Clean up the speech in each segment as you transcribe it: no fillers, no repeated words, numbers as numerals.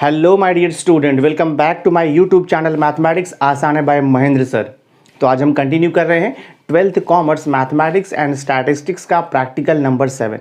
Hello my dear student, welcome back to my YouTube channel mathematics आसान है bye Mahendra sir. तो आज हम कंटिन्यू कर रहे हैं 12th commerce mathematics and statistics का प्रैक्टिकल नंबर 7।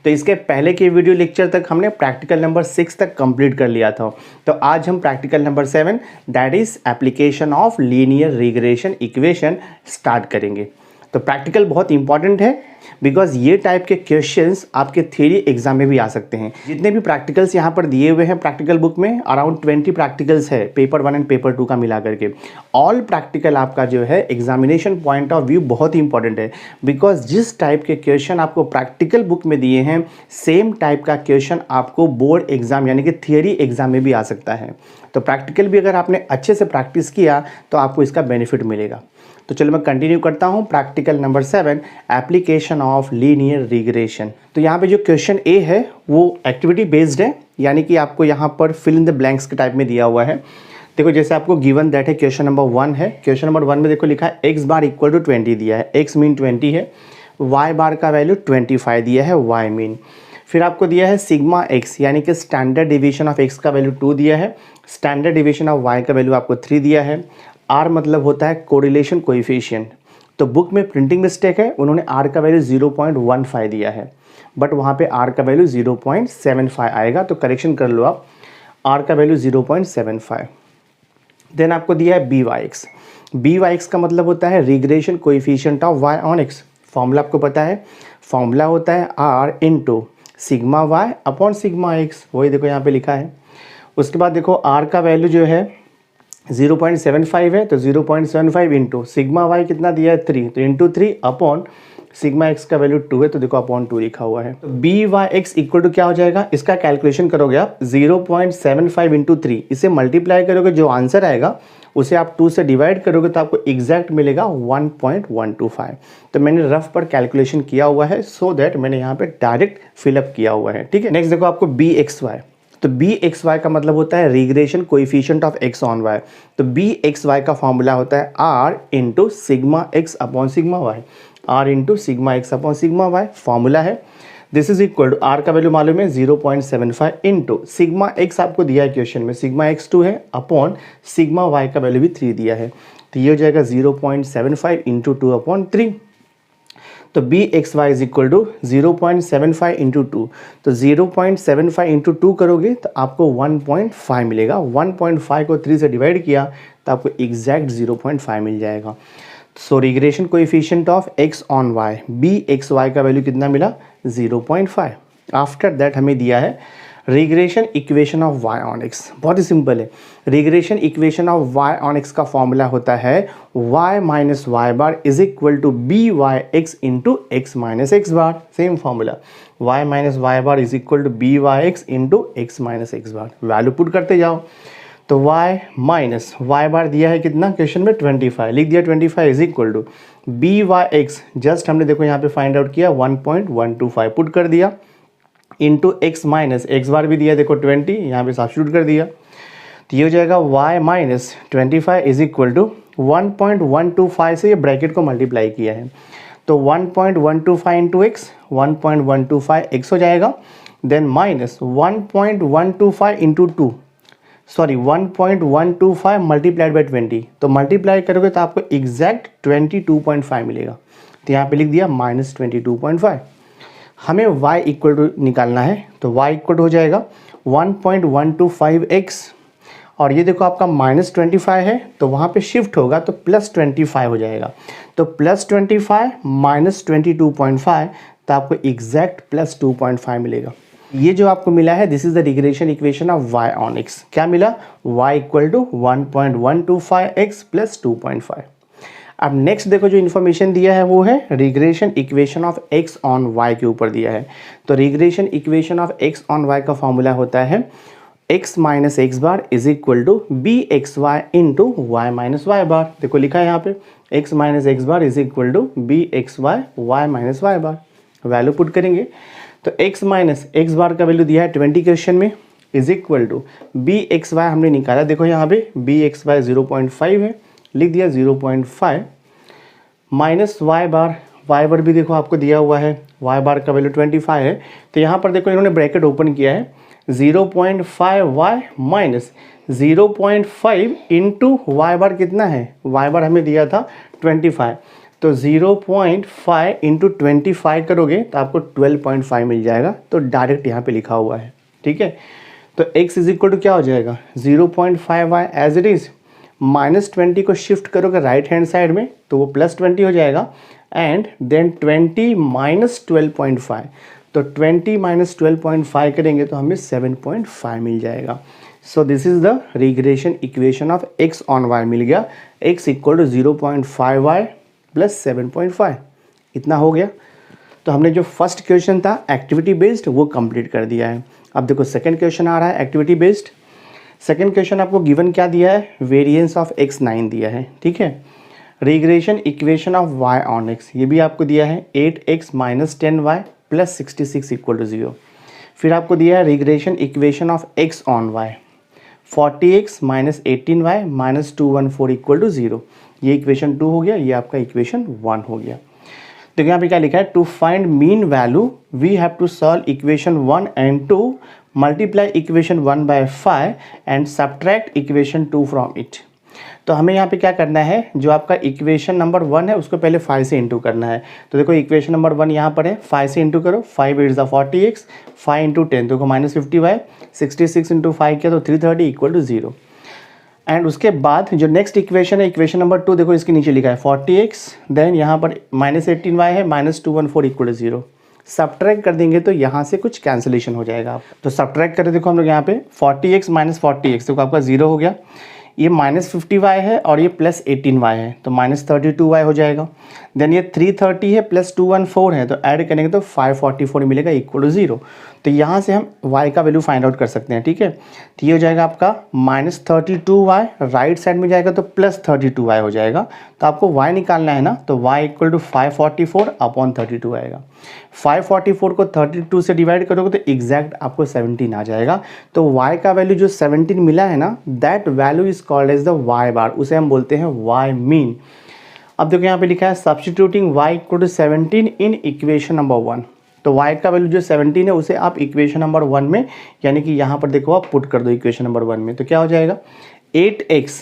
तो इसके पहले के वीडियो लेक्चर तक हमने प्रैक्टिकल नंबर 6 तक कंप्लीट कर लिया था। तो आज हम practical number 7 that is application of linear regression equation start करेंगे। तो प्रैक्टिकल बहुत इंपॉर्टेंट है बिकॉज ये टाइप के क्वेश्चंस आपके थ्योरी एग्जाम में भी आ सकते हैं। जितने भी प्रैक्टिकल्स यहाँ पर दिए हुए हैं प्रैक्टिकल बुक में, अराउंड 20 प्रैक्टिकल्स है पेपर 1 एंड पेपर 2 का मिला करके। ऑल प्रैक्टिकल आपका जो है एग्जामिनेशन पॉइंट ऑफ व्यू बहुत ही इंपॉर्टेंट है बिकॉज जिस टाइप के क्वेश्चन आपको प्रैक्टिकल बुक में दिए हैं सेम टाइप का क्वेश्चन आपको बोर्ड एग्जाम यानी कि थियरी एग्जाम में भी आ सकता है। तो प्रैक्टिकल भी अगर आपने अच्छे से प्रैक्टिस किया तो आपको इसका बेनिफिट मिलेगा। तो चलो मैं कंटिन्यू करता हूँ practical number 7 application of linear regression. तो यहाँ पे जो क्वेश्चन ए है वो एक्टिविटी बेस्ड है, यानी कि आपको यहाँ पर फिल इन द ब्लैंक्स के टाइप में दिया हुआ है। देखो जैसे आपको गिवन दैट है क्वेश्चन नंबर 1 है। क्वेश्चन नंबर 1 में देखो लिखा है एक्स बार इक्वल टू 20 दिया है, एक्स मीन 20 है, वाई बार का वैल्यू 25 दिया है, वाई मीन। फिर आपको दिया है सिग्मा एक्स यानी कि स्टैंडर्ड डिवीजन ऑफ एक्स का वैल्यू 2 दिया है, स्टैंडर्ड डिवीजन ऑफ वाई का वैल्यू आपको 3 दिया है। आर मतलब होता है कोरिलेशन कोएफिशिएंट। तो बुक में प्रिंटिंग मिस्टेक है, उन्होंने आर का वैल्यू 0.15 दिया है बट वहाँ पे आर का वैल्यू 0.75 आएगा, तो करेक्शन कर लो आप, आर का वैल्यू 0.75। देन आपको दिया है बी वाई एक्स का मतलब होता है regression coefficient of Y on X. Formula आपको पता है, फॉर्मूला होता है R into sigma Y upon sigma X, वही देखो यहाँ पे लिखा है। उसके बाद देखो आर का वैल्यू जो है 0.75 है, तो 0.75 इंटू सिग्मा वाई कितना दिया है 3, तो इंटू 3 अपॉन सिग्मा एक्स का वैल्यू 2 है, तो देखो अपॉन 2 लिखा हुआ है। तो B Y X equal to क्या हो जाएगा, इसका कैलकुलेशन करोगे आप 0.75 इंटू 3, इसे मल्टीप्लाई करोगे, जो आंसर आएगा उसे आप 2 से डिवाइड करोगे तो आपको एग्जैक्ट मिलेगा 1.125। तो मैंने रफ पर कैलकुलेशन किया हुआ है सो दैट मैंने यहाँ पे डायरेक्ट फिलअप किया हुआ है। ठीक है, नेक्स्ट देखो आपको बी एक्स वाई। तो बी एक्स वाई का मतलब होता है regression coefficient of x on Y. तो बी एक्स वाई का फॉर्मूला होता है R into sigma X upon sigma Y, R into sigma X upon sigma Y formula है। This is equal to R का वैल्यू मालूम है 0.75 into sigma x आपको दिया है क्वेश्चन में, सिग्मा एक्स 2 है अपॉन सिग्मा वाई का वैल्यू भी 3 दिया है, तो ये हो जाएगा 0.75 इंटू 2 अपॉन 3। तो B x Y is equal to 0.75 into 2, तो 0.75 इंटू 2 करोगे तो आपको 1.5 मिलेगा। 1.5 को 3 से डिवाइड किया तो आपको एग्जैक्ट 0.5 मिल जाएगा। So regression coefficient of x on Y, B x Y का वैल्यू कितना मिला 0.5। आफ्टर दैट हमें दिया है regression equation of Y on X. बहुत ही सिंपल है, regression equation of Y on X का फॉर्मूला होता है Y minus Y bar is equal to B Y X into x minus x bar. Same formula, Y minus Y bar is equal to B Y X into x minus x bar. Value put करते जाओ, तो y minus Y बार दिया है कितना question में 25, लिख दिया 25 is equal to B Y X, just हमने देखो यहाँ पे फाइंड आउट किया 1.125 पुट कर दिया, इंटू एक्स माइनस एक्स बार भी दिया देखो 20, यहाँ पे सब्स्टिट्यूट कर दिया, तो ये हो जाएगा y minus 25 is equal to 1.125 से ये ब्रैकेट को मल्टीप्लाई किया है, तो 1.125 इंटू एक्स 1.125 एक्स हो जाएगा, then minus 1.125 into 2, sorry 1.125 multiplied by 20, तो मल्टीप्लाई करोगे तो आपको एग्जैक्ट 22.5 मिलेगा, तो यहाँ पे लिख दिया माइनस 22.5। हमें y इक्वल टू निकालना है, तो y इक्वल टू हो जाएगा 1.125x, और ये देखो आपका माइनस 25 है तो वहाँ पे शिफ्ट होगा तो प्लस 25 हो जाएगा, तो प्लस 25 माइनस 22.5, तो आपको एग्जैक्ट प्लस 2.5 मिलेगा। ये जो आपको मिला है this is the regression equation of y on x। क्या मिला, y equal to 1.125x plus 2.5। अब नेक्स्ट देखो जो इन्फॉर्मेशन दिया है वो है regression equation of x on y के ऊपर दिया है। तो regression equation of x on y का फॉर्मूला होता है x minus x bar is equal to B x Y into Y minus Y bar. देखो लिखा है यहाँ पे x minus x bar is equal to B x Y Y minus Y bar. Value put करेंगे तो x minus x बार का value दिया है 20 क्वेश्चन में is equal to B x Y हमने निकाला, देखो यहाँ पे बी एक्स वाई 0.5 है, लिख दिया 0.5 माइनस वाई बार भी देखो आपको दिया हुआ है, वाई बार का वैल्यू 25 है, तो यहाँ पर देखो इन्होंने ब्रैकेट ओपन किया है, 0.5 वाई माइनस 0.5 इंटू वाई बार कितना है, वाई बार हमें दिया था 25, तो 0.5 इंटू 25 करोगे तो आपको 12.5 मिल जाएगा। तो डायरेक्ट यहाँ पे लिखा हुआ है, ठीक है। तो x इज इक्वल टू क्या हो जाएगा 0.5 Y as it is, minus 20 को शिफ्ट करोगे राइट हैंड साइड में तो वो प्लस 20 हो जाएगा, एंड देन 20 माइनस 12.5, तो 20 माइनस 12.5 करेंगे तो हमें 7.5 मिल जाएगा। So this is the regression equation of x on y मिल गया, x equal to 0.5 Y plus 7.5, इतना हो गया। तो हमने जो फर्स्ट क्वेश्चन था एक्टिविटी बेस्ड वो कंप्लीट कर दिया है। अब देखो सेकंड क्वेश्चन आ रहा है एक्टिविटी बेस्ड। सेकंड क्वेश्चन आपको गिवन क्या दिया है, वेरिएंस ऑफ x 9 दिया है, ठीक है। Regression equation of y on x ये भी आपको दिया है 8x minus 10y plus 66 equal to 0। फिर आपको दिया है regression equation of x on y 40x minus 18y minus 214 equal to 0। ये इक्वेशन 2 हो गया, ये आपका इक्वेशन 1 हो गया। तो यहाँ पे क्या लिखा है, to find mean value we have to solve equation 1 and 2, multiply equation 1 by 5 and subtract equation 2 from it. तो हमें यहाँ पे क्या करना है, जो आपका इक्वेशन नंबर 1 है उसको पहले 5 से इंटू करना है। तो देखो इक्वेशन नंबर 1 यहाँ पर है, 5 से इंटू करो, 5 8 40x, 5 इंटू 10 देखो माइनस 50y, 66 इंटू 5 किया तो 330 इक्वल टू 0। एंड उसके बाद जो नेक्स्ट इक्वेशन है इक्वेशन नंबर 2 देखो इसके नीचे लिखा है 40x, देन यहाँ पर माइनस 18y है माइनस 214 इक्वल टू 0। सब्ट्रैक्ट कर देंगे तो यहाँ से कुछ कैंसिलेशन हो जाएगा। आप तो सब्ट्रैक्ट करें, देखो हम लोग यहाँ पे 40x माइनस 40x देखो आपका 0 हो गया, ये माइनस 50y है और ये प्लस 18y है तो माइनस 32y हो जाएगा। देन ये 330 है प्लस 214 है तो ऐड करेंगे तो 544 मिलेगा इक्वल टू 0। तो यहाँ से हम y का वैल्यू फाइंड आउट कर सकते हैं, ठीक है। तो ये हो जाएगा आपका माइनस 32y, राइट साइड में जाएगा तो प्लस 32y हो जाएगा। तो आपको y निकालना है ना, तो y इक्वल टू 544 अपॉन 32 आएगा। 544 को 32 से डिवाइड करोगे तो एग्जैक्ट आपको 17 आ जाएगा। तो y का वैल्यू जो 17 मिला है ना, that value is called as the y bar, उसे हम बोलते हैं y मीन। अब देखो यहाँ पे लिखा है substituting y equal to 17 in equation number 1। तो y का वैल्यू जो 17 है उसे आप इक्वेशन नंबर 1 में, यानी कि यहाँ पर देखो आप पुट कर दो इक्वेशन नंबर 1 में, तो क्या हो जाएगा 8x,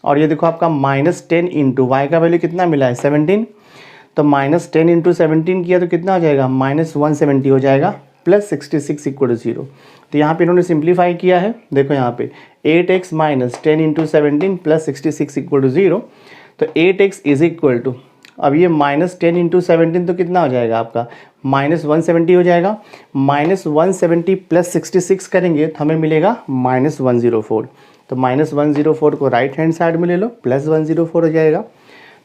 और ये देखो आपका माइनस 10 इंटू वाई का वैल्यू कितना मिला है 17, तो माइनस 10 इंटू 17 किया तो कितना हो जाएगा माइनस 170 हो जाएगा, प्लस 66 इक्वल टू 0। तो यहाँ पे इन्होंने सिंप्लीफाई किया है, देखो यहाँ पे 8x minus 10 into 17 plus 66 equal to 0। तो 8x इज इक्वल टू, अब ये माइनस 10 इंटू 17 तो कितना हो जाएगा आपका माइनस 170 हो जाएगा, माइनस 170 प्लस 66 करेंगे तो हमें मिलेगा माइनस 104। तो माइनस 104 को राइट हैंड साइड में ले लो, प्लस 104 हो जाएगा।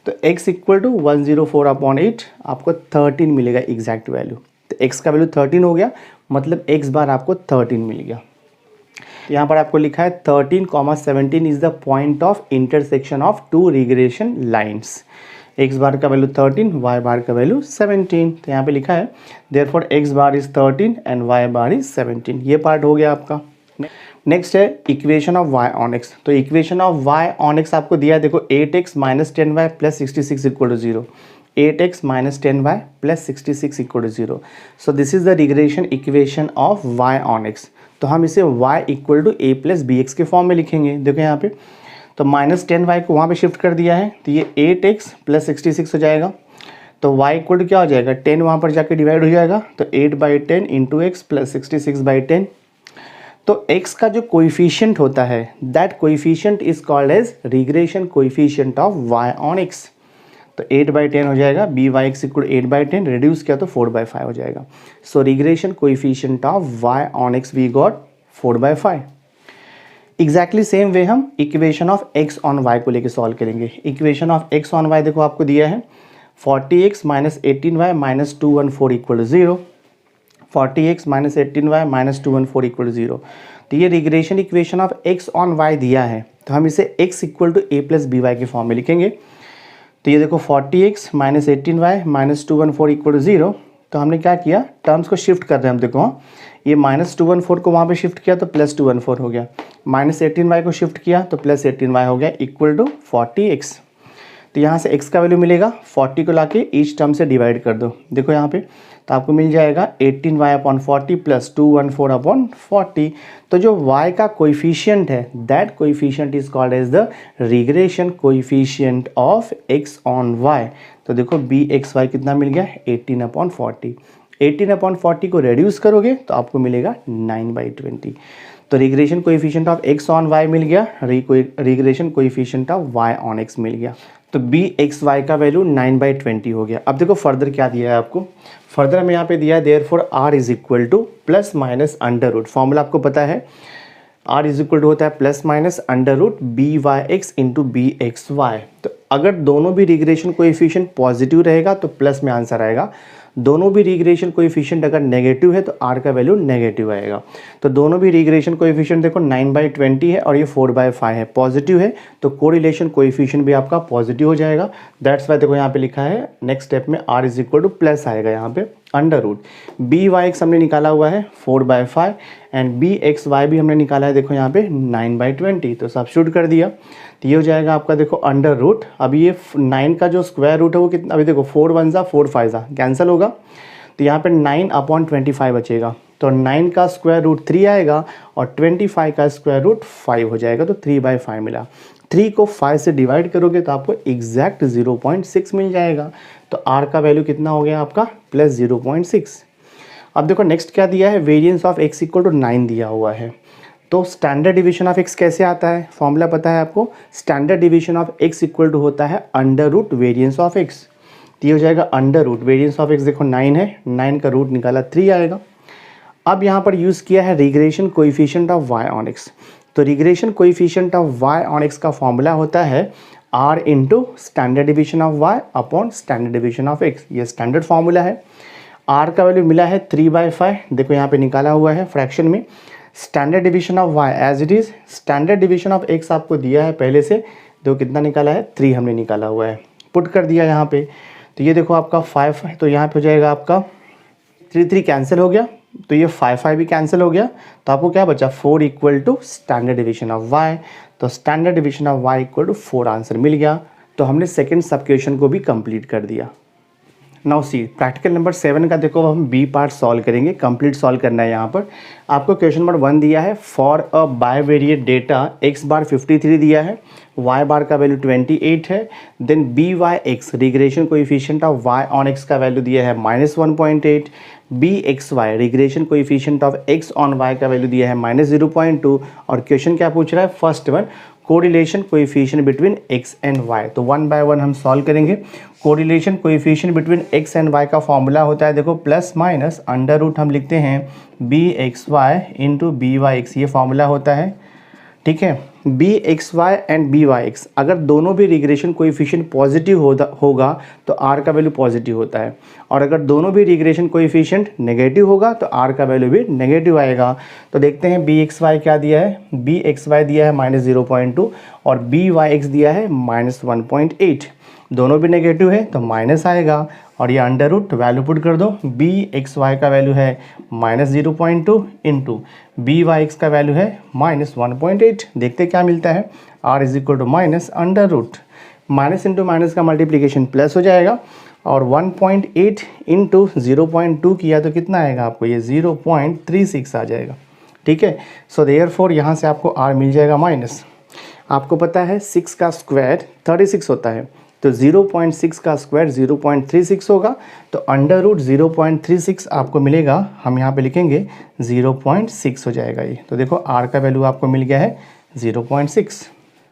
तो x इक्वल टू 104 अपॉन 8 आपको 13 मिलेगा एग्जैक्ट वैल्यू। तो x का वैल्यू 13 हो गया, मतलब x बार आपको 13 मिल गया। यहाँ पर आपको लिखा है 13,17 is the point of intersection of two regression lines. x bar का वैल्यू 13, y बार का वैल्यू 17। तो यहाँ पे लिखा है therefore x bar is 13 and y bar is 17। ये पार्ट हो गया आपका। नेक्स्ट है equation of y on x। तो equation of y on x आपको दिया है, देखो 8x minus 10y plus 66 equal to 0, 8x minus 10y plus 66 equal to 0। So this is the regression equation of y on x। तो हम इसे y equal to a plus B x के form में लिखेंगे। देखो यहाँ पे तो माइनस 10y को वहाँ पे शिफ्ट कर दिया है, तो ये 8x प्लस 66 हो जाएगा। तो y इक्वल टू क्या हो जाएगा 10 वहाँ पर जाके डिवाइड हो जाएगा, तो 8/10 इंटू एक्स प्लस 66/10। तो x का जो कोइफिशिएंट होता है that coefficient is called as regression coefficient of y on x। तो 8/10 हो जाएगा, by(x) इक्वल 8/10 रिड्यूस किया तो 4/5 हो जाएगा। So regression coefficient of y on x we got 4/5। Exactly same way हम equation of x on y को लेके सॉल्व करेंगे। Equation of x on y देखो आपको दिया है 40x minus 18y minus 214 equal to 0, 40x minus 18y minus 214 equal to 0। तो ये regression equation of x on y दिया है, तो हम इसे x equal to a plus b y के फॉर्म में लिखेंगे। तो ये देखो 40x minus 18y minus 214 equal to 0। तो हमने क्या किया, टर्म्स को शिफ्ट कर रहे हैं हम। देखो ये माइनस 214 को वहाँ पे शिफ्ट किया तो प्लस 214 हो गया, माइनस 18y को शिफ्ट किया तो प्लस 18y हो गया इक्वल टू 40x। तो यहाँ से x का वैल्यू मिलेगा 40 को लाके ईच टर्म से डिवाइड कर दो, देखो यहाँ पे, तो आपको मिल जाएगा 18y/40 प्लस 214/40। तो जो y का कोइफिशिएंट है that coefficient is called as the regression coefficient of x on y। तो देखो bxy कितना मिल गया 18/40। 18/40 को रेड्यूस करोगे तो आपको मिलेगा 9/20। तो regression coefficient of x on y मिल गया, regression coefficient of y on x मिल गया। तो bxy का वैल्यू 9/20 हो गया। अब देखो फर्दर क्या दिया है आपको, फर्दर हमें यहाँ पे दिया है therefore r is equal to plus minus under root, formula आपको पता है r इज इक्वल टू होता है plus minus under root by(x) into bxy। तो अगर दोनों भी रिग्रेशन कोएफिशिएंट पॉजिटिव रहेगा तो प्लस में आंसर आएगा, दोनों भी रिग्रेशन कोएफिशिएंट अगर नेगेटिव है तो r का वैल्यू नेगेटिव आएगा। तो दोनों भी रिग्रेशन कोएफिशिएंट देखो 9/20 है और ये 4/5 है, पॉजिटिव है तो कोरिलेशन कोएफिशिएंट भी आपका पॉजिटिव हो जाएगा। दैट्स वाई देखो यहाँ पे लिखा है नेक्स्ट स्टेप में r is equal to plus आएगा यहाँ पे अंडर रूट by(x) हमने निकाला हुआ है 4/5 एंड bxy भी हमने निकाला है देखो यहाँ पे 9/20। तो सब्स्टिट्यूट कर दिया तो ये हो जाएगा आपका देखो अंडर रूट, अभी ये 9 का जो स्क्वायर रूट है वो कितना, अभी देखो 4 1 सा 4 5 सा कैंसिल होगा तो यहाँ पे 9/25 बचेगा। तो 9 का स्क्वायर रूट 3 आएगा और 25 का स्क्वायर रूट 5 हो जाएगा, तो 3/5 मिला। 3 को 5 से डिवाइड करोगे तो आपको एग्जैक्ट 0.6 मिल जाएगा। तो r का वैल्यू कितना हो गया आपका प्लस 0.6। अब देखो नेक्स्ट क्या दिया है, variance of x equal to 9 दिया हुआ है। तो स्टैंडर्ड डिवीजन ऑफ x कैसे आता है, फॉर्मूला पता है आपको, standard division of x equal to होता है under root variance of x। तो ये हो जाएगा under root variance of x, देखो 9 है, 9 का रूट निकाला 3 आएगा। अब यहाँ पर यूज़ किया है regression coefficient of y on x। तो regression coefficient of y on x का फॉर्मूला होता है r into standard division of y upon standard division of x। ये स्टैंडर्ड फॉर्मूला है। r का वैल्यू मिला है 3/5, देखो यहाँ पे निकाला हुआ है फ्रैक्शन में। Standard division of y as it is, standard division of x आपको दिया है पहले से, देखो कितना निकाला है 3 हमने निकाला हुआ है, पुट कर दिया यहाँ पे। तो ये देखो आपका 5 है, तो यहाँ पे हो जाएगा आपका 3 कैंसिल हो गया, तो ये 5 भी कैंसिल हो गया, तो आपको क्या बचा 4 equal to standard division of y। तो standard division of y equal to 4 answer मिल गया। तो हमने सेकेंड सब क्वेश्चन को भी कंप्लीट कर दिया। नाउ सी प्रैक्टिकल नंबर 7 का देखो हम बी पार्ट सॉल्व करेंगे, कंप्लीट सॉल्व करना है। यहाँ पर आपको क्वेश्चन नंबर 1 दिया है for a bivariate data x bar 53 दिया है, y बार का वैल्यू 28 है, then by(x) regression coefficient of y on x का वैल्यू दिया है -1.8, bxy regression coefficient of x on y का वैल्यू दिया है -0.2। और क्वेश्चन क्या पूछ रहा है, first one correlation coefficient between x and y। तो 1 बाय 1 हम सॉल्व करेंगे। Correlation coefficient between x and y का फॉर्मूला होता है देखो प्लस माइनस अंडर रूट हम लिखते हैं bxy इंटू by(x), ये फॉर्मूला होता है, ठीक है। bxy एंड by(x) अगर दोनों भी रिग्रेशन कोएफिशिएंट पॉजिटिव होगा तो r का वैल्यू पॉजिटिव होता है, और अगर दोनों भी रिग्रेशन कोएफिशिएंट नेगेटिव होगा तो r का वैल्यू भी नेगेटिव आएगा। तो देखते हैं bxy क्या दिया है, bxy दिया है -0.2 और by(x) दिया है -1.8, दोनों भी नेगेटिव है तो माइनस आएगा, और ये अंडर रूट वैल्यू पुट कर दो, bxy का वैल्यू है -0.2 इंटू by(x) का वैल्यू है -1.8। देखते क्या मिलता है, r is equal to minus under root, minus into minus का मल्टीप्लिकेशन प्लस हो जाएगा, और 1.8 इंटू 0.2 किया तो कितना आएगा आपको, ये 0.36 आ जाएगा, ठीक है। सो देयरफॉर यहाँ से आपको r मिल जाएगा माइनस, आपको पता है 6 का स्क्वायर 36 होता है, तो 0.6 का स्क्वायर 0.36 होगा, तो अंडर रूट 0.36 आपको मिलेगा, हम यहाँ पे लिखेंगे 0.6 हो जाएगा ये। तो देखो r का वैल्यू आपको मिल गया है 0.6,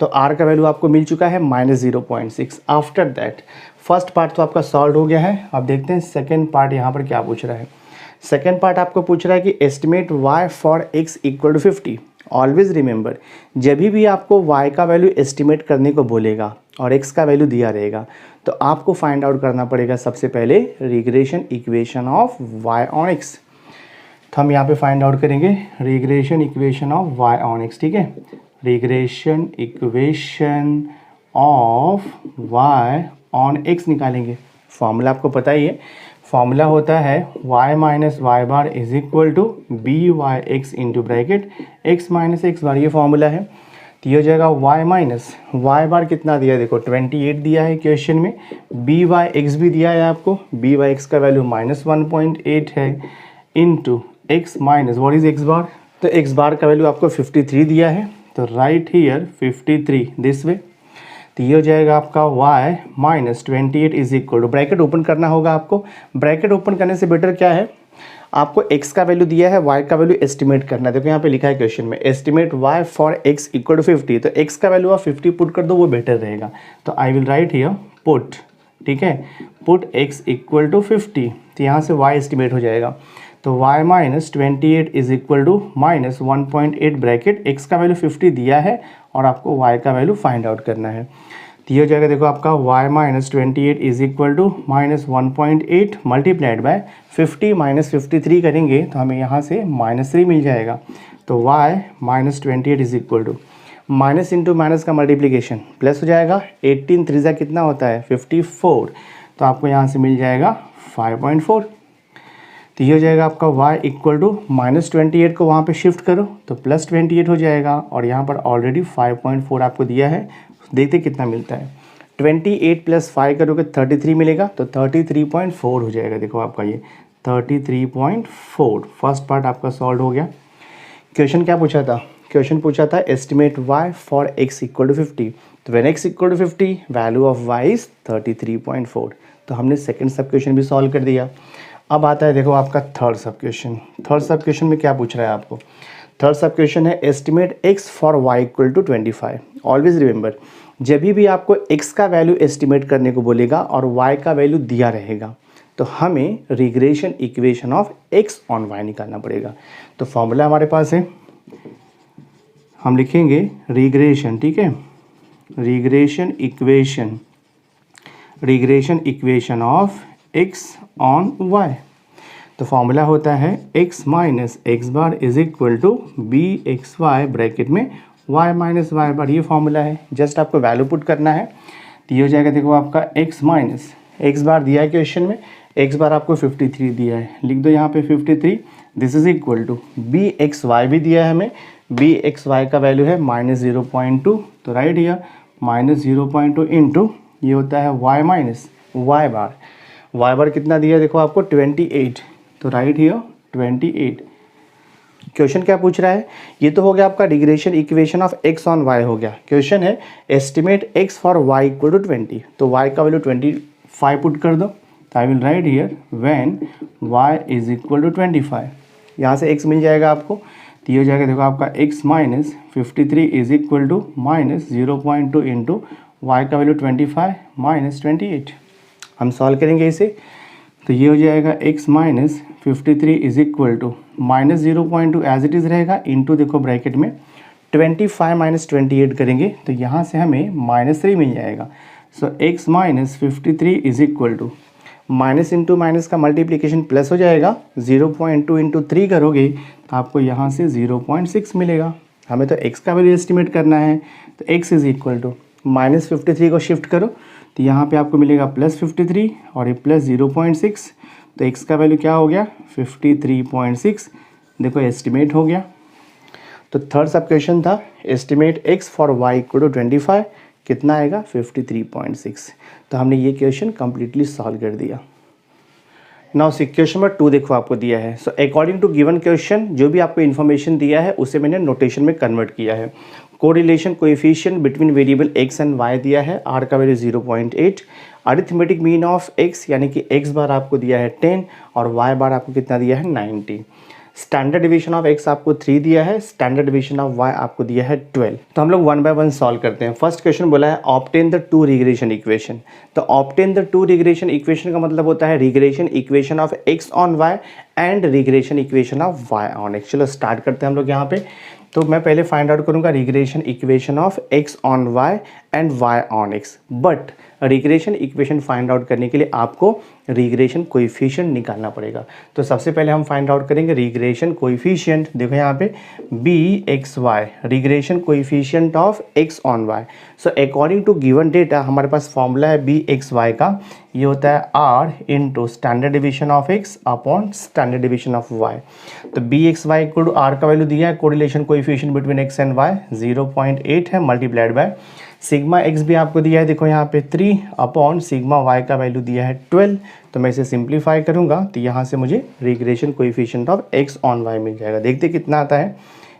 तो r का वैल्यू आपको मिल चुका है -0.6। आफ्टर दैट फर्स्ट पार्ट तो आपका सॉल्व हो गया है। अब देखते हैं सेकेंड पार्ट यहाँ पर क्या पूछ रहा है। सेकेंड पार्ट आपको पूछ रहा है कि estimate y for x equal to 50। Always remember, जब भी आपको y का वैल्यू एस्टिमेट करने को बोलेगा और x का वैल्यू दिया रहेगा तो आपको फाइंड आउट करना पड़ेगा सबसे पहले regression equation of y on x। तो हम यहाँ पे फाइंड आउट करेंगे regression equation of y on x, ठीक है। Regression equation of y on x निकालेंगे। फॉर्मूला आपको पता ही है, फॉर्मूला होता है y minus Y bar is equal to by(x) into bracket x minus x bar, ये फॉर्मूला है। तो ये हो जाएगा y माइनस वाई बार कितना दिया है, देखो 28 दिया है क्वेश्चन में, बी वाई एक्स भी दिया है आपको, बी वाई एक्स का वैल्यू -1.8 है into x minus what is x bar, तो एक्स बार का वैल्यू आपको 53 दिया है, तो राइट हियर 53 दिस वे। तो ये हो जाएगा आपका y minus 28 is equal to, bracket open करना होगा आपको, ब्रैकेट ओपन करने से बेटर क्या है, आपको x का वैल्यू दिया है, y का वैल्यू एस्टिमेट करना है। देखो यहाँ पे लिखा है क्वेश्चन में estimate y for x equal to 50, तो x का वैल्यू आप 50 पुट कर दो, वो बेटर रहेगा। तो I will write here put, ठीक है, पुट x इक्वल टू 50, तो यहाँ से y एस्टिमेट हो जाएगा, तो y minus 28 is equal to -1.8 bracket, x का वैल्यू 50 दिया है और आपको y का वैल्यू फाइंड आउट करना है। तो ये हो जाएगा, देखो आपका y minus 28 is equal to -1.8 multiplied by 50 minus 53 करेंगे तो हमें यहाँ से -3 मिल जाएगा। तो y minus 28 is equal to minus into minus का मल्टीप्लिकेशन प्लस हो जाएगा, 18 त्रिज्या कितना होता है 54, तो आपको यहाँ से मिल जाएगा 5.4। तो ये हो जाएगा आपका y इक्वल टू -28 को वहाँ पे शिफ्ट करो तो +28 हो जाएगा, और यहाँ पर ऑलरेडी 5.4 आपको दिया है, देखते कितना मिलता है, 28 + 5 करोगे 33 मिलेगा, तो 33.4 हो जाएगा। देखो आपका ये 33.4 फर्स्ट पार्ट आपका सॉल्व हो गया। क्वेश्चन क्या पूछा था, क्वेश्चन पूछा था estimate y for x equal to 50, तो when x equal to 50 value of y is 33.4, तो हमने सेकंड सब क्वेश्चन भी सॉल्व कर दिया। अब आता है देखो आपका third sub question. Third sub question में क्या पूछ रहा है आपको, थर्ड सब क्वेश्चन है estimate x for y equal to 25। Always remember, जब भी आपको x का वैल्यू एस्टिमेट करने को बोलेगा और y का वैल्यू दिया रहेगा तो हमें regression equation of x on y निकालना पड़ेगा। तो फॉर्मूला हमारे पास है, हम लिखेंगे रिग्रेशन, ठीक है, regression equation of x on y। तो फॉर्मूला होता है x minus x bar is equal to B x y bracket में y माइनस वाई बार, ये फॉर्मूला है, जस्ट आपको वैल्यू पुट करना है। तो ये हो जाएगा, देखो आपका x माइनस एक्स बार दिया है क्वेश्चन में, x बार आपको 53 दिया है, लिख दो यहाँ पे 53, this is equal to B x y भी दिया है हमें, बी एक्स वाई का वैल्यू है -0.2, तो राइट हियर -0.2 इंटू ये होता है y माइनस वाई बार, वाई बार कितना दिया है देखो आपको 28, तो राइट हियर 28। क्वेश्चन क्या पूछ रहा है, ये तो हो गया आपका regression equation of x on y हो गया। क्वेश्चन है estimate x for y equal to 20, तो y का वैल्यू 25 पुट कर दो, तो I will write here when y is equal to 25, यहाँ से x मिल जाएगा आपको, तो ये हो जाएगा देखो आपका x minus 53 is equal to -0.2 into y का वैल्यू 25 माइनस 28। हम सॉल्व करेंगे इसे, तो ये हो जाएगा x minus 53 is equal to -0.2 as it is रहेगा इंटू देखो ब्रैकेट में 25 माइनस 28 करेंगे तो यहाँ से हमें -3 मिल जाएगा। So x minus 53 is equal to minus into minus का मल्टीप्लिकेशन प्लस हो जाएगा, 0.2 इंटू 3 करोगे तो आपको यहाँ से 0.6 मिलेगा। हमें तो x का वैल्यू एस्टिमेट करना है, तो x इज इक्वल टू -53 को शिफ्ट करो तो यहाँ पे आपको मिलेगा +53 और ये +0.6, तो x का वैल्यू क्या हो गया 53.6, देखो एस्टिमेट हो गया। तो थर्ड सब क्वेश्चन था estimate x for y equal to 25, कितना आएगा 53.6। तो हमने ये क्वेश्चन कम्प्लीटली सॉल्व कर दिया। नाउ क्वेश्चन नंबर 2 देखो आपको दिया है, so according to given question जो भी आपको इन्फॉर्मेशन दिया है उसे मैंने नोटेशन में कन्वर्ट किया है। Correlation coefficient between variable x and y दिया है, r का value 0.8, arithmetic mean of x यानी कि x बार आपको दिया है 10 और y बार आपको कितना दिया है 90। स्टैंडर्ड डिवीजन ऑफ x आपको 3 दिया है, स्टैंडर्ड डिवीजन ऑफ y आपको दिया है 12। तो हम लोग 1 बाय 1 सॉल्व करते हैं। फर्स्ट क्वेश्चन बोला है obtain the two regression equation, तो obtain the two regression equation का मतलब होता है regression equation of x on y and regression equation of y on x। चलो स्टार्ट करते हैं हम लोग यहाँ पे। तो मैं पहले फाइंड आउट करूँगा regression equation of x on y and y on x, but regression equation find out करने के लिए आपको रिग्रेशन कोएफिशिएंट निकालना पड़ेगा। तो सबसे पहले हम फाइंड आउट करेंगे रिग्रेशन कोएफिशिएंट। देखो यहाँ पे B x Y, regression coefficient of x on Y. So according to given data हमारे पास फॉर्मूला है बी एक्स वाई का, ये होता है R into standard division of X upon standard division of Y. तो B x Y equal to R का value दिया है, correlation coefficient between X and Y 0.8 है, मल्टीप्लाइड बाय सिग्मा एक्स भी आपको दिया है, देखो यहाँ पे 3 अपॉन सिग्मा वाई का वैल्यू दिया है 12। तो मैं इसे सिंप्लीफाई करूँगा तो यहाँ से मुझे regression coefficient of x on Y मिल जाएगा। देखते कितना आता है,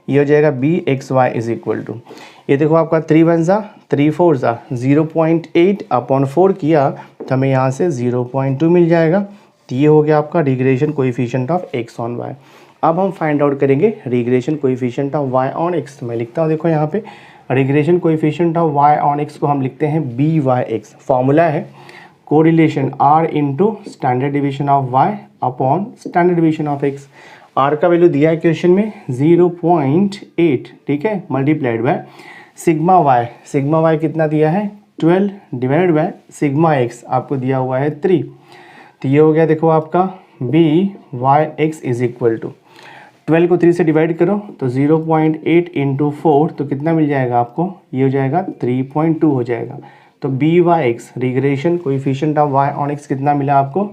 ये हो जाएगा B x Y is equal to, ये देखो आपका 3 1 ज़ा 3 4 ज़ा 0.8 अपॉन 4 किया तो हमें यहाँ से 0.2 मिल जाएगा। तो ये हो गया आपका regression coefficient of x on y. अब हम फाइंड आउट करेंगे regression coefficient of Y on x. तो मैं लिखता हूँ, देखो यहाँ पे regression coefficient of Y on x को हम लिखते हैं बी वाई एक्स। फॉर्मूला है correlation r into standard division of y upon standard division of x. R का वैल्यू दिया है क्वेश्चन में 0.8, ठीक है, मल्टीप्लाइड बाय सिग्मा वाई कितना दिया है 12 डिवाइडेड बाय सिग्मा एक्स आपको दिया हुआ है 3। तो ये हो गया देखो आपका b Y x is equal to 12 को 3 से डिवाइड करो तो 0.8 इंटू 4 तो कितना मिल जाएगा आपको, ये हो जाएगा 3.2 हो जाएगा। तो B Y x regression coefficient of Y on x कितना मिला आपको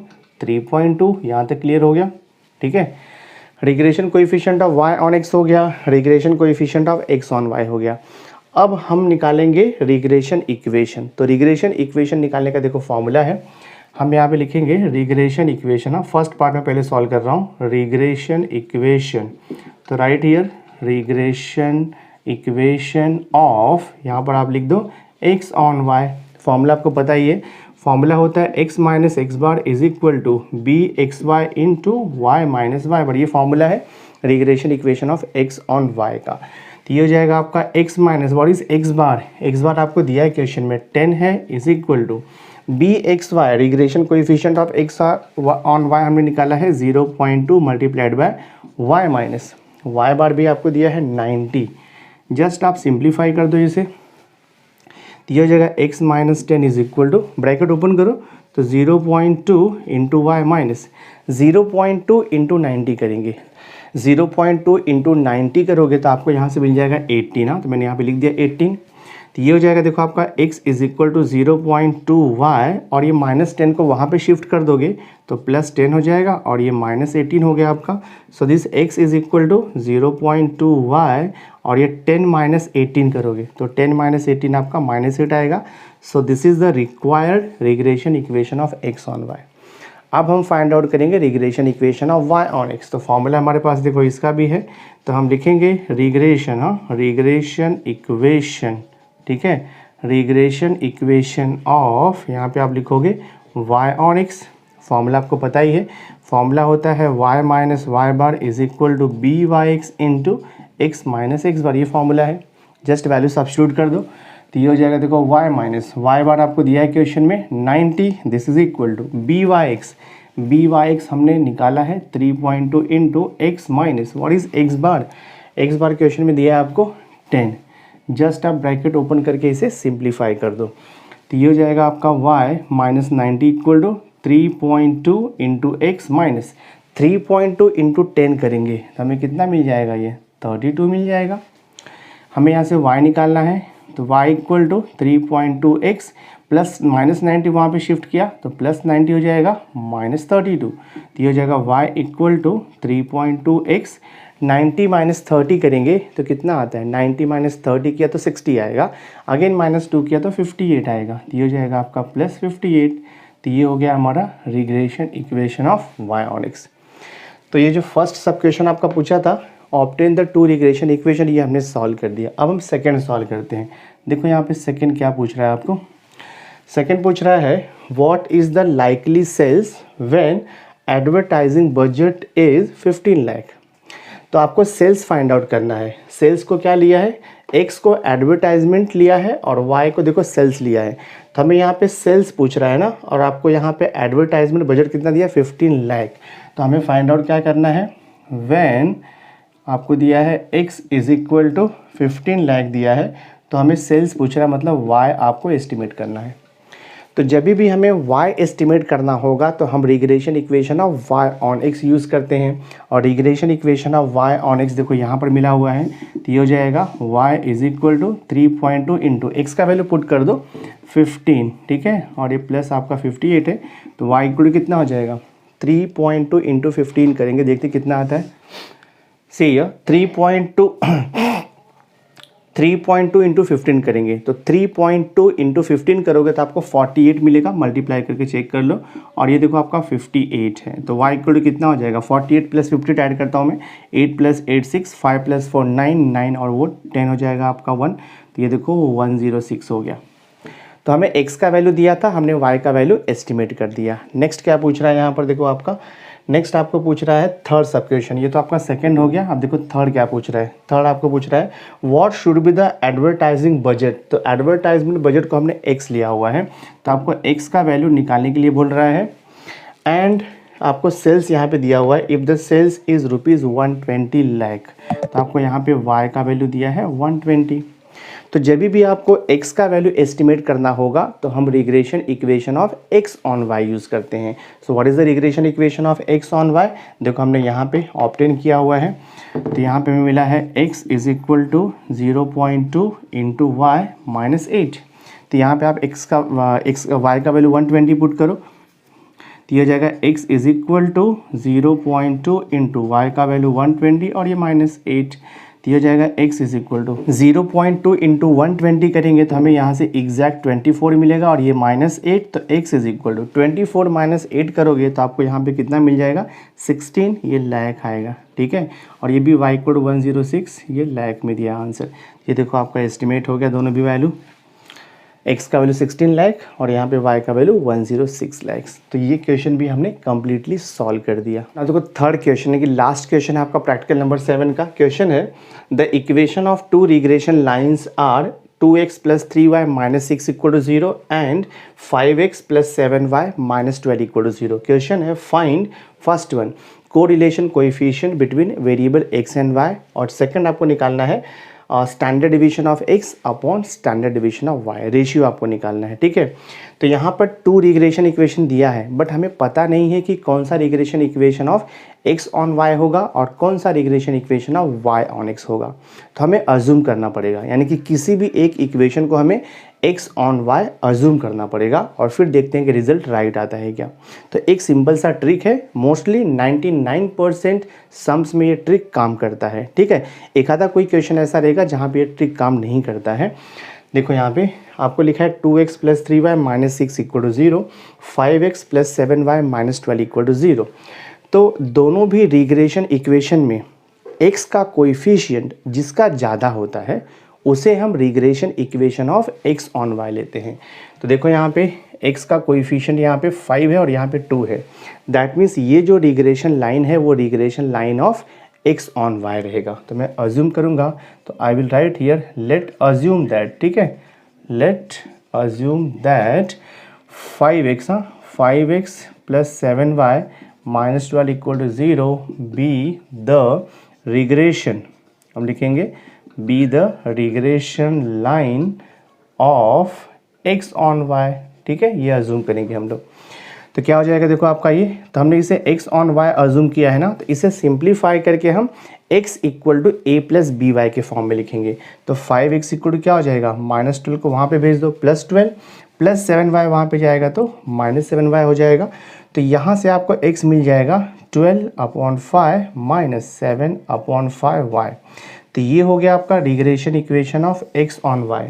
3.2। यहाँ तक क्लियर हो गया, ठीक है। Regression coefficient of Y on x हो गया, regression coefficient of x on y हो गया। अब हम निकालेंगे रिग्रेशन इक्वेशन। तो रिग्रेशन इक्वेशन निकालने का देखो फॉर्मूला है, हम यहाँ पे लिखेंगे रिग्रेशन इक्वेशन। फर्स्ट पार्ट में पहले सॉल्व कर रहा हूँ, रिग्रेशन इक्वेशन। तो right here regression equation of, यहाँ पर आप लिख दो एक्स ऑन वाई। फॉर्मूला आपको पता ही है, फॉर्मूला होता है X minus x bar is equal to B x Y into Y minus Y bar. ये फॉर्मूला है regression equation of x on Y का। तो ये हो जाएगा आपका X minus what is x bar आपको दिया है क्वेश्चन में 10 है, is equal to B x Y regression coefficient of x on Y हमने निकाला है 0.2 multiplied by Y minus Y bar भी आपको दिया है 90। जस्ट आप सिंप्लीफाई कर दो इसे, तो ये हो जाएगा x minus 10 is equal to, bracket open करो तो 0.2 इंटू वाई माइनस 0.2 इंटू 90 करेंगे। 0.2 इंटू 90 करोगे तो आपको यहाँ से मिल जाएगा 18 ना, तो मैंने यहाँ पे लिख दिया 18। तो ये हो जाएगा देखो आपका x is equal to 0.2 y और ये माइनस 10 को वहाँ पे शिफ्ट कर दोगे तो प्लस 10 हो जाएगा और ये माइनस 18 हो गया आपका। So this x is equal to 0.2 y और ये 10 माइनस 18 करोगे तो 10 माइनस 18 आपका माइनस 8 आएगा। So this is the required regression equation of x on y. अब हम फाइंड आउट करेंगे regression equation of y on x। तो फॉर्मूला हमारे पास देखो इसका भी है, तो हम लिखेंगे रिग्रेशन, रिग्रेशन इक्वेशन, ठीक है, रिग्रेशन इक्वेशन ऑफ, यहाँ पे आप लिखोगे y ऑन x। फॉर्मूला आपको पता ही है, फॉर्मूला होता है y minus Y bar is equal to B Y X into x minus x bar. ये फॉर्मूला है, जस्ट वैल्यू सब्स्टिट्यूट कर दो तो ये हो जाएगा देखो y माइनस वाई बार आपको दिया है क्वेश्चन में 90, this is equal to B Y x हमने निकाला है 3.2 into x minus what is x bar question में दिया है आपको 10। जस्ट आप ब्रैकेट ओपन करके इसे सिंप्लीफाई कर दो तो ये हो जाएगा आपका y minus 90 equal to 3.2 into x minus 3.2 into 10 करेंगे तो हमें कितना मिल जाएगा, ये 32 मिल जाएगा। हमें यहाँ से y निकालना है तो y equal to 3.2 x plus minus 90 वहाँ पे शिफ्ट किया तो प्लस 90 हो जाएगा माइनस 32। तो ये हो जाएगा y equal to 3.2 x 90 minus 30 करेंगे तो कितना आता है, 90 माइनस 30 किया तो 60 आएगा, अगेन माइनस 2 किया तो 58 आएगा। तो ये हो जाएगा आपका प्लस 58। तो ये हो गया हमारा regression equation of y on x। तो ये जो फर्स्ट सब क्वेश्चन आपका पूछा था obtain the two regression equation, ये हमने सॉल्व कर दिया। अब हम सेकंड सॉल्व करते हैं। देखो यहाँ पे सेकंड क्या पूछ रहा है आपको, सेकंड पूछ रहा है what is the likely sales when advertising budget is 15 lakh. तो आपको सेल्स फाइंड आउट करना है। सेल्स को क्या लिया है, एक्स को एडवर्टाइजमेंट लिया है और वाई को देखो सेल्स लिया है। तो हमें यहाँ पे सेल्स पूछ रहा है ना, और आपको यहाँ पे एडवर्टाइजमेंट बजट कितना दिया 15 लाख। तो हमें फाइंड आउट क्या करना है, व्हेन आपको दिया है x is equal to 15 lakh दिया है तो हमें सेल्स पूछ रहा है, मतलब y आपको एस्टिमेट करना है। तो जब भी हमें y एस्टिमेट करना होगा तो हम regression equation of y on x use करते हैं। और regression equation of y on x देखो यहाँ पर मिला हुआ है, तो ये हो जाएगा y is equal to 3.2 into x का वैल्यू पुट कर दो 15, ठीक है, और ये प्लस आपका 58 है, तो y इक्वल टू कितना हो जाएगा 3.2 इंटू 15 करेंगे, देखते कितना आता है। सी ये 3.2 इंटू 15 करेंगे, तो 3.2 इंटू 15 करोगे तो आपको 48 मिलेगा, मल्टीप्लाई करके चेक कर लो। और ये देखो आपका 58 है, तो y इक्वल टू कितना हो जाएगा 48 प्लस 50 ऐड करता हूँ मैं, 8 प्लस 8 6, 5 प्लस 4 9, 9 और वो 10 हो जाएगा आपका 1, तो ये देखो 106 हो गया। तो हमें x का वैल्यू दिया था, हमने y का वैल्यू एस्टिमेट कर दिया। नेक्स्ट क्या पूछ रहा है यहाँ पर देखो आपका, नेक्स्ट आपको पूछ रहा है थर्ड सब क्वेश्चन, ये तो आपका सेकंड हो गया। अब देखो थर्ड क्या पूछ रहा है, थर्ड आपको पूछ रहा है what should be the advertising budget. तो एडवर्टाइजमेंट बजट को हमने x लिया हुआ है, तो आपको x का वैल्यू निकालने के लिए बोल रहा है। एंड आपको सेल्स यहाँ पे दिया हुआ है, if the sales is ₹120 lakh, तो आपको यहाँ पे y का वैल्यू दिया है 120। तो जब भी आपको x का वैल्यू एस्टिमेट करना होगा तो हम regression equation of x on y use करते हैं। So what is the regression equation of x on y, देखो हमने यहाँ पे ऑब्टेन किया हुआ है, तो यहाँ पे हमें मिला है x is equal to 0.2 into Y minus 8। तो यहाँ पे आप y का वैल्यू 120 पुट करो, तो ये हो जाएगा x is equal to 0.2 into y का वैल्यू 120 और ये माइनस 8, तो ये हो जाएगा x is equal to 0.2 into 120 करेंगे तो हमें यहाँ से एग्जैक्ट 24 मिलेगा और ये माइनस 8, तो x is equal to 24 minus 8 करोगे तो आपको यहाँ पे कितना मिल जाएगा 16, ये लाख आएगा, ठीक है। और ये भी y इक्वल टू 106, ये लाख में दिया आंसर। ये देखो आपका एस्टिमेट हो गया दोनों भी वैल्यू, x का वैल्यू 16 लाख और यहाँ पे y का वैल्यू 106 लाख। तो ये क्वेश्चन भी हमने कम्प्लीटली सॉल्व कर दिया। अब देखो थर्ड क्वेश्चन है कि लास्ट क्वेश्चन है आपका प्रैक्टिकल नंबर 7 का। क्वेश्चन है the equation of two regression lines are 2x plus 3y minus 6 equal to 0 and 5x plus 7y minus 12 equal to 0। Question है find first one correlation coefficient between variable x and y, और second आपको निकालना है standard division of x upon standard division of y, ratio आपको निकालना है, ठीक है। तो यहाँ पर टू रिग्रेशन इक्वेशन दिया है, बट हमें पता नहीं है कि कौन सा regression equation of x on y होगा और कौन सा regression equation of y on x होगा। तो हमें अज्यूम करना पड़ेगा, यानी कि किसी भी एक इक्वेशन को हमें x ऑन y अज्यूम करना पड़ेगा और फिर देखते हैं कि रिजल्ट राइट आता है क्या। तो एक सिंपल सा ट्रिक है, मोस्टली 99% सम्स में ये ट्रिक काम करता है, ठीक है। एक आधा कोई क्वेश्चन ऐसा रहेगा जहाँ पे ये ट्रिक काम नहीं करता है। देखो यहाँ पे आपको लिखा है 2x plus 3y minus 6 equal to 0, 5x plus 7y minus 12 equal to 0। तो दोनों भी रिग्रेशन इक्वेशन में x का कोएफिशिएंट जिसका ज़्यादा होता है उसे हम regression equation of x on y लेते हैं। तो देखो यहाँ पे x का कोएफिशिएंट यहाँ पे 5 है और यहाँ पे 2 है, दैट मीन्स ये जो रिग्रेशन लाइन है वो regression line of x on y रहेगा। तो मैं अज्यूम करूँगा, तो I will write here let assume that, ठीक है, let assume that 5x plus 7y minus 12 equal to 0 be the regression, हम लिखेंगे be the regression line of x on y, ठीक है, ये अज्यूम करेंगे हम लोग। तो क्या हो जाएगा देखो आपका ये, तो हमने इसे x ऑन y अज्यूम किया है ना, तो इसे सिंप्लीफाई करके हम x equal to a plus b y के फॉर्म में लिखेंगे। तो 5x इक्वल टू क्या हो जाएगा माइनस 12 को वहाँ पे भेज दो, प्लस 12 प्लस 7y वहाँ पे जाएगा तो माइनस 7y हो जाएगा। तो यहाँ से आपको x मिल जाएगा 12/5 माइनस 7/5y। तो ये हो गया आपका regression equation of x on y।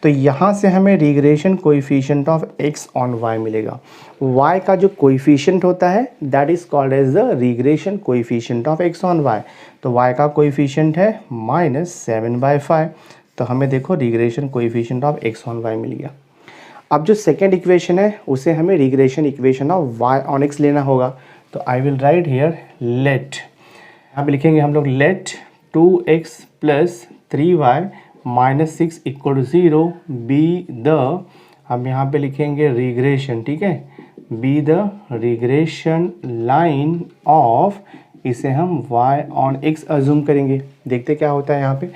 तो यहाँ से हमें regression coefficient of x on y मिलेगा। y का जो कोएफिशिएंट होता है that is called as the regression coefficient of x on y। तो y का कोएफिशिएंट है माइनस 7/5, तो हमें देखो regression coefficient of x on y मिल गया। अब जो सेकेंड इक्वेशन है उसे हमें regression equation of y on x लेना होगा। तो I will write here let, यहाँ पे लिखेंगे हम लोग let 2x plus 3y minus 6 equal to 0 be the, हम यहाँ पे लिखेंगे रिग्रेशन, ठीक है, be the regression line of, इसे हम y ऑन x अज्यूम करेंगे, देखते क्या होता है यहाँ पे।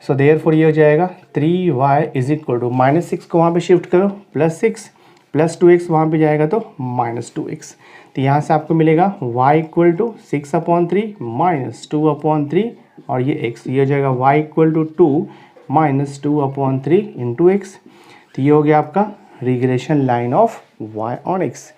सो देयरफॉर ये हो जाएगा 3y is equal to minus 6 को वहाँ पे शिफ्ट करो प्लस 6 +2x वहाँ पे जाएगा तो -2x। तो यहाँ से आपको मिलेगा y इक्वल टू 6/3 -2/3 और ये x, ये हो जाएगा y equal to 2 -2/3 into x। तो ये हो गया आपका regression line of y on x।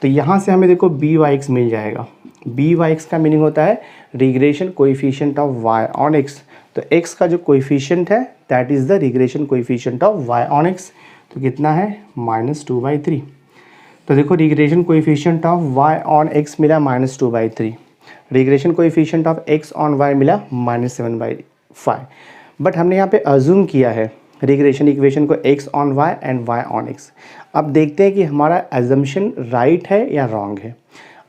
तो यहाँ से हमें देखो बी वाई एक्स मिल जाएगा। बी वाई एक्स का मीनिंग होता है regression coefficient of y on x। तो x का जो कोएफिशिएंट है that is the regression coefficient of y on x। तो कितना है -2/3। तो देखो regression coefficient of y on x मिला -2/3, regression coefficient of x on y मिला -7/5। बट हमने यहाँ पे अज्यूम किया है रिग्रेशन इक्वेशन को x on y and y on x। अब देखते हैं कि हमारा एजम्पशन राइट है या रॉन्ग है।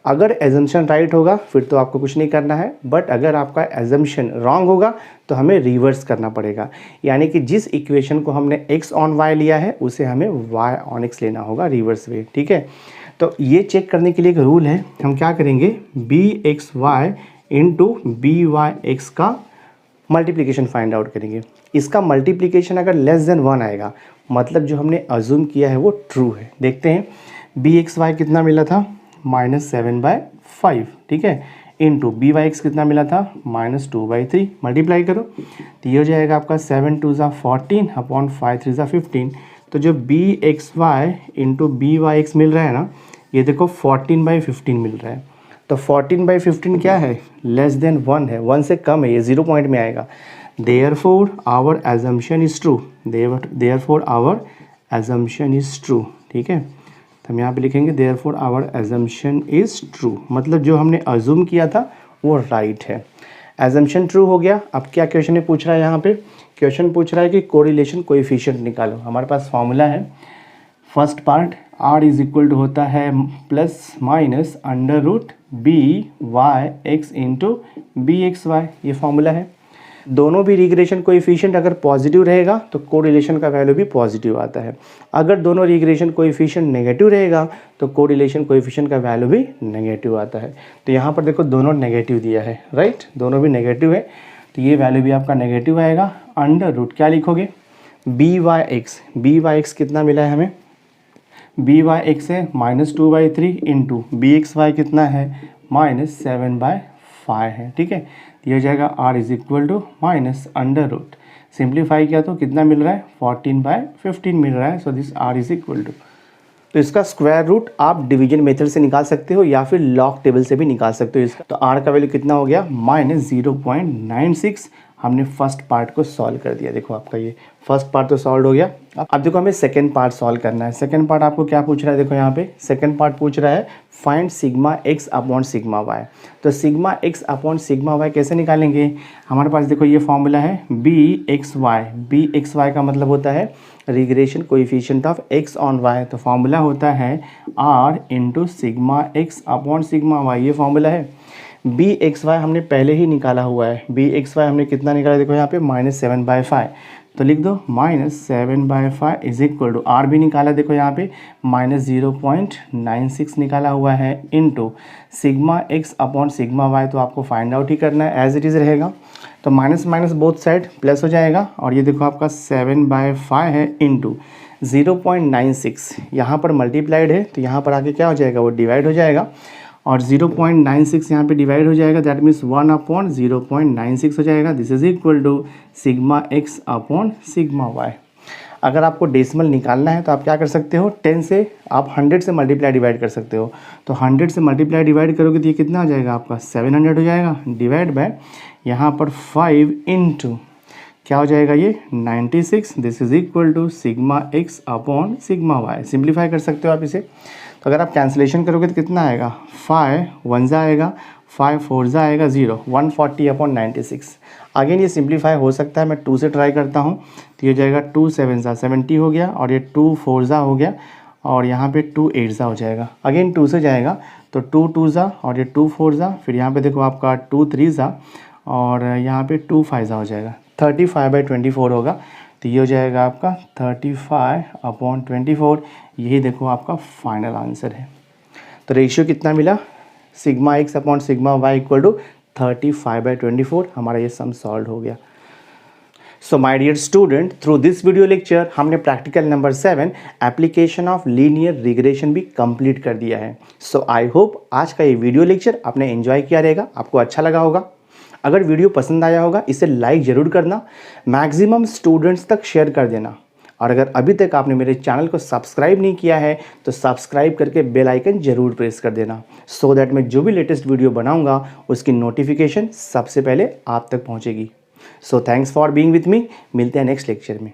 अगर एजम्पशन राइट होगा फिर तो आपको कुछ नहीं करना है, बट अगर आपका एजम्पशन रॉन्ग होगा तो हमें रिवर्स करना पड़ेगा। यानी कि जिस इक्वेशन को हमने x ऑन y लिया है उसे हमें y ऑन x लेना होगा रिवर्स वे, ठीक है। तो ये चेक करने के लिए एक रूल है, हम क्या करेंगे bxy इंटू by(x) का मल्टीप्लिकेशन फाइंड आउट करेंगे। इसका मल्टीप्लिकेशन अगर (<1) आएगा मतलब जो हमने अज्यूम किया है वो ट्रू है। देखते हैं bxy कितना मिला था -7/5, ठीक है, इंटू by(x) कितना मिला था -2/3। मल्टीप्लाई करो तो ये हो जाएगा आपका 7 2 ज़ा 14 अपॉन 5 3 ज़ा 15। तो जो bxy इंटू by(x) मिल रहा है ना, ये देखो 14/15 मिल रहा है। तो 14/15 क्या है <1 है, 1 से कम है, ये 0 पॉइंट में आएगा। Therefore our assumption is true, therefore our assumption is true, ठीक है। तो हम यहाँ पे लिखेंगे therefore our assumption is true, मतलब जो हमने अज्यूम किया था वो राइट है। एजम्पशन ट्रू हो गया। अब क्या क्वेश्चन में पूछ रहा है, यहाँ पे क्वेश्चन पूछ रहा है कि कोरिलेशन कोएफिशिएंट निकालो। हमारे पास फॉर्मूला है, first part r is equal to होता है ±√by(x) इंटू bxy, ये फॉर्मूला है। दोनों भी रिग्रेशन कोएफिशिएंट अगर पॉजिटिव रहेगा तो कोरिलेशन का वैल्यू भी पॉजिटिव आता है। अगर दोनों रिग्रेशन कोएफिशिएंट नेगेटिव रहेगा तो कोरिलेशन कोएफिशिएंट का वैल्यू भी नेगेटिव आता है। तो यहाँ पर देखो दोनों नेगेटिव दिया है, राइट, दोनों भी नेगेटिव है, तो ये वैल्यू भी आपका नेगेटिव आएगा। अंडर क्या लिखोगे by(x) कितना मिला है हमें, by(x) है -2/3 इंटू bxy कितना है -7/5 है, ठीक है। ये हो जाएगा r is equal to √, simplify किया तो कितना मिल रहा है 14/15 मिल रहा है। So this r is equal to, तो इसका स्क्वायर रूट आप डिवीजन मेथड से निकाल सकते हो या फिर लॉग टेबल से भी निकाल सकते हो इसका। तो r का वैल्यू कितना हो गया -0.96। हमने फर्स्ट पार्ट को सॉल्व कर दिया। देखो आपका ये फर्स्ट पार्ट तो सॉल्व हो गया। अब देखो हमें सेकंड पार्ट सॉल्व करना है। सेकंड पार्ट आपको क्या पूछ रहा है, देखो यहाँ पे सेकंड पार्ट पूछ रहा है फाइंड σx अपॉन σy। तो σx अपॉन σy कैसे निकालेंगे, हमारे पास देखो ये फॉर्मूला है bxy का मतलब होता है regression coefficient of x on y। तो फॉर्मूला होता है r into σx upon σy, ये फॉर्मूला है। bxy हमने पहले ही निकाला हुआ है, bxy हमने कितना निकाला देखो यहाँ पे -7/5। तो लिख दो -7/5 इज इक्वल टू r भी निकाला देखो यहाँ पे -0.96 निकाला हुआ है इंटू σx अपॉन σy। तो आपको फाइंड आउट ही करना है, एज इट इज़ रहेगा। तो minus minus both side plus हो जाएगा और ये देखो आपका 7/5 है इंटू 0.96 यहाँ पर मल्टीप्लाइड है, तो यहाँ पर आके क्या हो जाएगा वो डिवाइड हो जाएगा और 0.96 यहाँ पे डिवाइड हो जाएगा, दैट मीन्स 1/0.96 हो जाएगा। This is equal to σx upon σy। अगर आपको डेसिमल निकालना है तो आप क्या कर सकते हो, 10 से आप 100 से मल्टीप्लाई डिवाइड कर सकते हो। तो 100 से मल्टीप्लाई डिवाइड करोगे तो ये कितना हो जाएगा आपका 700 हो जाएगा, डिवाइड बाय यहाँ पर 5 इंटू क्या हो जाएगा ये 96। This is equal to σx upon σy। Simplify कर सकते हो आप इसे। तो अगर आप कैंसिलेशन करोगे तो कितना आएगा 5 1 आएगा, 5 4 आएगा 0, 140/96। अगेन ये सिंप्लीफाई हो सकता है, मैं 2 से ट्राई करता हूँ। तो ये जाएगा 2 7 70 हो गया और ये 2 4 हो गया और यहाँ पे 2 8 हो जाएगा। अगेन 2 से जाएगा तो 2 2 और ये 2 4 फिर यहाँ पे देखो आपका 2 3 और यहाँ पे 2 5 हो जाएगा, 35/24 होगा। तो ये हो जाएगा आपका 35/24। यही देखो आपका फाइनल आंसर है। तो रेशियो कितना मिला σx upon σy equal to 35/24। हमारा ये सम सॉल्व हो गया। So my dear student, through this video lecture हमने practical number 7 application of linear regression भी कंप्लीट कर दिया है। सो आई होप आज का ये वीडियो लेक्चर आपने एंजॉय किया रहेगा, आपको अच्छा लगा होगा। अगर वीडियो पसंद आया होगा इसे लाइक ज़रूर करना, मैक्सिमम स्टूडेंट्स तक शेयर कर देना। और अगर अभी तक आपने मेरे चैनल को सब्सक्राइब नहीं किया है तो सब्सक्राइब करके बेल आइकन ज़रूर प्रेस कर देना, सो दैट मैं जो भी लेटेस्ट वीडियो बनाऊंगा उसकी नोटिफिकेशन सबसे पहले आप तक पहुंचेगी। So thanks for being with me. मिलते हैं नेक्स्ट लेक्चर में।